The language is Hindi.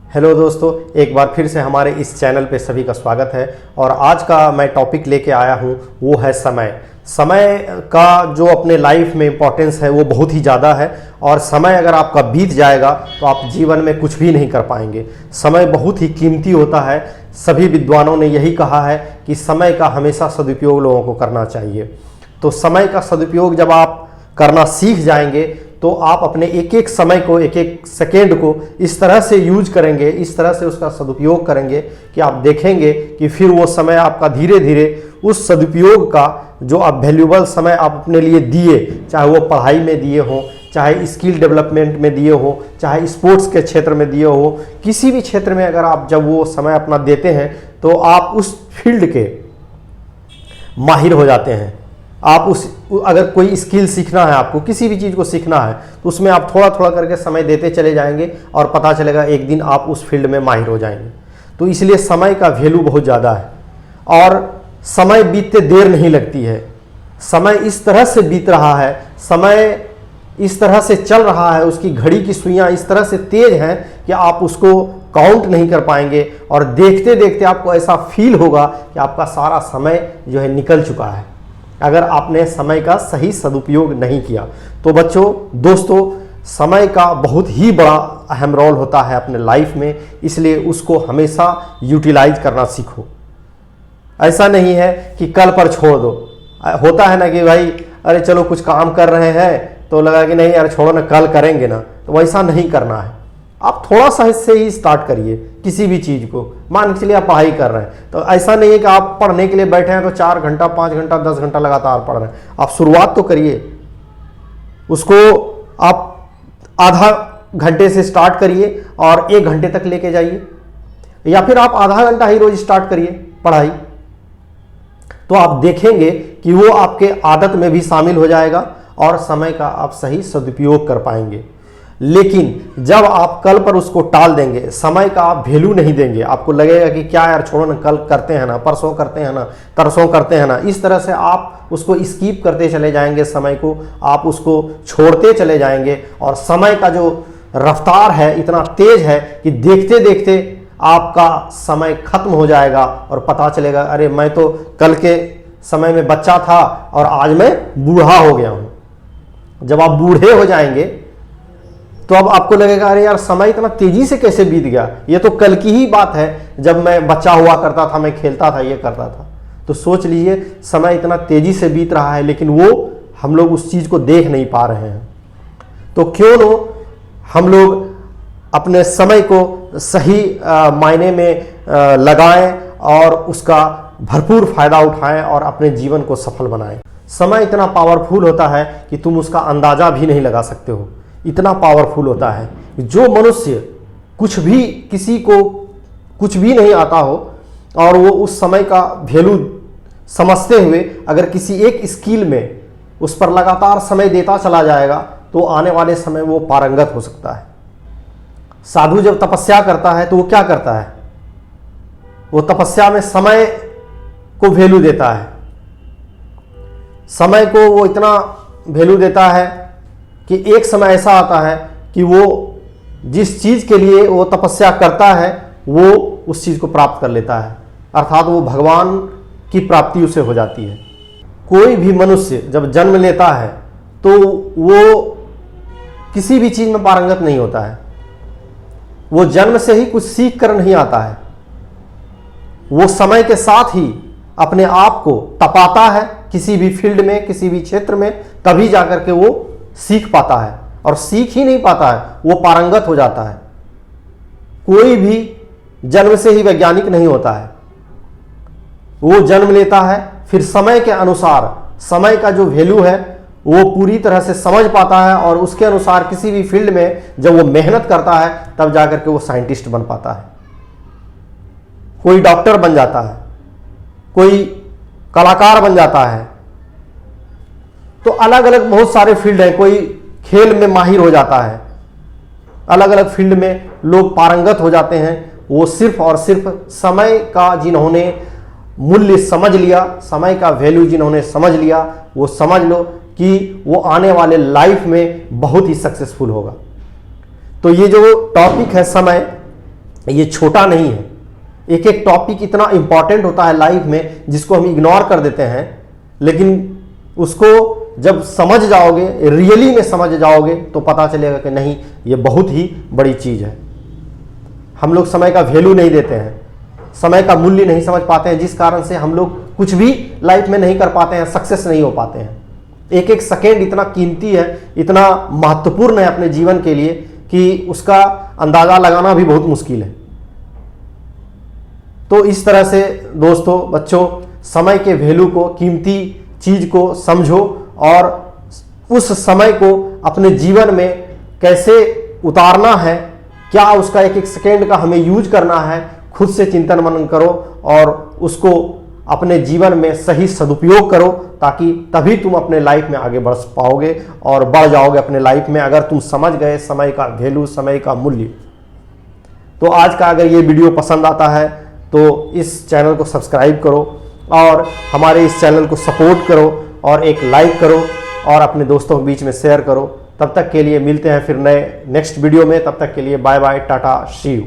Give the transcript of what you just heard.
हेलो दोस्तों, एक बार फिर से हमारे इस चैनल पे सभी का स्वागत है। और आज का मैं टॉपिक लेके आया हूँ वो है समय। समय का जो अपने लाइफ में इम्पोर्टेंस है वो बहुत ही ज़्यादा है। और समय अगर आपका बीत जाएगा तो आप जीवन में कुछ भी नहीं कर पाएंगे। समय बहुत ही कीमती होता है। सभी विद्वानों ने यही कहा है कि समय का हमेशा सदुपयोग लोगों को करना चाहिए। तो समय का सदुपयोग जब आप करना सीख जाएंगे तो आप अपने एक एक समय को, एक एक सेकेंड को इस तरह से यूज करेंगे, इस तरह से उसका सदुपयोग करेंगे कि आप देखेंगे कि फिर वो समय आपका धीरे धीरे उस सदुपयोग का जो आप वैल्यूबल समय आप अपने लिए दिए, चाहे वो पढ़ाई में दिए हो, चाहे स्किल डेवलपमेंट में दिए हो, चाहे स्पोर्ट्स के क्षेत्र में दिए हो, किसी भी क्षेत्र में अगर आप जब वो समय अपना देते हैं तो आप उस फील्ड के माहिर हो जाते हैं। आप अगर कोई स्किल सीखना है, आपको किसी भी चीज़ को सीखना है तो उसमें आप थोड़ा थोड़ा करके समय देते चले जाएंगे और पता चलेगा एक दिन आप उस फील्ड में माहिर हो जाएंगे। तो इसलिए समय का वैल्यू बहुत ज़्यादा है और समय बीतते देर नहीं लगती है। समय इस तरह से बीत रहा है, समय इस तरह से चल रहा है, उसकी घड़ी की सुइयाँ इस तरह से तेज हैं कि आप उसको काउंट नहीं कर पाएंगे और देखते देखते आपको ऐसा फील होगा कि आपका सारा समय जो है निकल चुका है, अगर आपने समय का सही सदुपयोग नहीं किया। तो बच्चों, दोस्तों, समय का बहुत ही बड़ा अहम रोल होता है अपने लाइफ में, इसलिए उसको हमेशा यूटिलाइज करना सीखो। ऐसा नहीं है कि कल पर छोड़ दो। होता है ना कि भाई अरे चलो कुछ काम कर रहे हैं तो लगा कि नहीं यार छोड़ो ना, कल करेंगे ना, तो वैसा नहीं करना है। आप थोड़ा सा इससे ही स्टार्ट करिए किसी भी चीज़ को। मान के चलिए आप पढ़ाई कर रहे हैं तो ऐसा नहीं है कि आप पढ़ने के लिए बैठे हैं तो 4 घंटा 5 घंटा 10 घंटा लगातार पढ़ रहे हैं। आप शुरुआत तो करिए, उसको आप आधा घंटे से स्टार्ट करिए और 1 घंटे तक लेके जाइए, या फिर आप आधा घंटा ही रोज स्टार्ट करिए पढ़ाई। तो आप देखेंगे कि वो आपके आदत में भी शामिल हो जाएगा और समय का आप सही सदुपयोग कर पाएंगे। लेकिन जब आप कल पर उसको टाल देंगे, समय का आप वैल्यू नहीं देंगे, आपको लगेगा कि क्या यार छोड़ो ना, कल करते हैं ना, परसों करते हैं ना, तरसों करते हैं ना, इस तरह से आप उसको स्किप करते चले जाएंगे, समय को आप उसको छोड़ते चले जाएंगे। और समय का जो रफ्तार है इतना तेज है कि देखते देखते आपका समय खत्म हो जाएगा और पता चलेगा अरे मैं तो कल के समय में बच्चा था और आज मैं बूढ़ा हो गया हूं। जब आप बूढ़े हो जाएंगे तो अब आपको लगेगा अरे यार समय इतना तेजी से कैसे बीत गया, ये तो कल की ही बात है जब मैं बच्चा हुआ करता था, मैं खेलता था, ये करता था। तो सोच लीजिए समय इतना तेजी से बीत रहा है लेकिन वो हम लोग उस चीज को देख नहीं पा रहे हैं। तो क्यों न हम लोग अपने समय को सही मायने में लगाएं और उसका भरपूर फायदा उठाएं और अपने जीवन को सफल बनाएं। समय इतना पावरफुल होता है कि तुम उसका अंदाजा भी नहीं लगा सकते हो, इतना पावरफुल होता है। जो मनुष्य कुछ भी, किसी को कुछ भी नहीं आता हो और वो उस समय का वैल्यू समझते हुए अगर किसी एक स्किल में उस पर लगातार समय देता चला जाएगा तो आने वाले समय वो पारंगत हो सकता है। साधु जब तपस्या करता है तो वो क्या करता है, वो तपस्या में समय को वैल्यू देता है। समय को वो इतना वैल्यू देता है कि एक समय ऐसा आता है कि वो जिस चीज़ के लिए वो तपस्या करता है वो उस चीज़ को प्राप्त कर लेता है, अर्थात वो भगवान की प्राप्ति उसे हो जाती है। कोई भी मनुष्य जब जन्म लेता है तो वो किसी भी चीज़ में पारंगत नहीं होता है, वो जन्म से ही कुछ सीख कर नहीं आता है। वो समय के साथ ही अपने आप को तपाता है किसी भी फील्ड में, किसी भी क्षेत्र में, तभी जाकर के वो सीख पाता है। और सीख ही नहीं पाता है, वो पारंगत हो जाता है। कोई भी जन्म से ही वैज्ञानिक नहीं होता है, वो जन्म लेता है, फिर समय के अनुसार समय का जो वैल्यू है वो पूरी तरह से समझ पाता है और उसके अनुसार किसी भी फील्ड में जब वो मेहनत करता है तब जाकर के वो साइंटिस्ट बन पाता है, कोई डॉक्टर बन जाता है, कोई कलाकार बन जाता है। तो अलग अलग बहुत सारे फील्ड हैं, कोई खेल में माहिर हो जाता है, अलग अलग फील्ड में लोग पारंगत हो जाते हैं। वो सिर्फ और सिर्फ समय का जिन्होंने मूल्य समझ लिया, समय का वैल्यू जिन्होंने समझ लिया, वो समझ लो कि वो आने वाले लाइफ में बहुत ही सक्सेसफुल होगा। तो ये जो टॉपिक है समय, ये छोटा नहीं है। एक एक टॉपिक इतना इंपॉर्टेंट होता है लाइफ में जिसको हम इग्नोर कर देते हैं, लेकिन उसको जब समझ जाओगे, रियली में समझ जाओगे, तो पता चलेगा कि नहीं, ये बहुत ही बड़ी चीज़ है। हम लोग समय का वैल्यू नहीं देते हैं, समय का मूल्य नहीं समझ पाते हैं, जिस कारण से हम लोग कुछ भी लाइफ में नहीं कर पाते हैं, सक्सेस नहीं हो पाते हैं। एक एक सेकेंड इतना कीमती है, इतना महत्वपूर्ण है अपने जीवन के लिए कि उसका अंदाज़ा लगाना भी बहुत मुश्किल है। तो इस तरह से दोस्तों, बच्चों, समय के वैल्यू को, कीमती चीज़ को समझो और उस समय को अपने जीवन में कैसे उतारना है, क्या उसका एक एक सेकेंड का हमें यूज करना है, खुद से चिंतन मनन करो और उसको अपने जीवन में सही सदुपयोग करो, ताकि तभी तुम अपने लाइफ में आगे बढ़ पाओगे और बढ़ जाओगे अपने लाइफ में, अगर तुम समझ गए समय का वैल्यू, समय का मूल्य। तो आज का अगर ये वीडियो पसंद आता है तो इस चैनल को सब्सक्राइब करो और हमारे इस चैनल को सपोर्ट करो और एक लाइक करो और अपने दोस्तों के बीच में शेयर करो। तब तक के लिए मिलते हैं फिर नए नेक्स्ट वीडियो में। तब तक के लिए bye bye, tata, see you.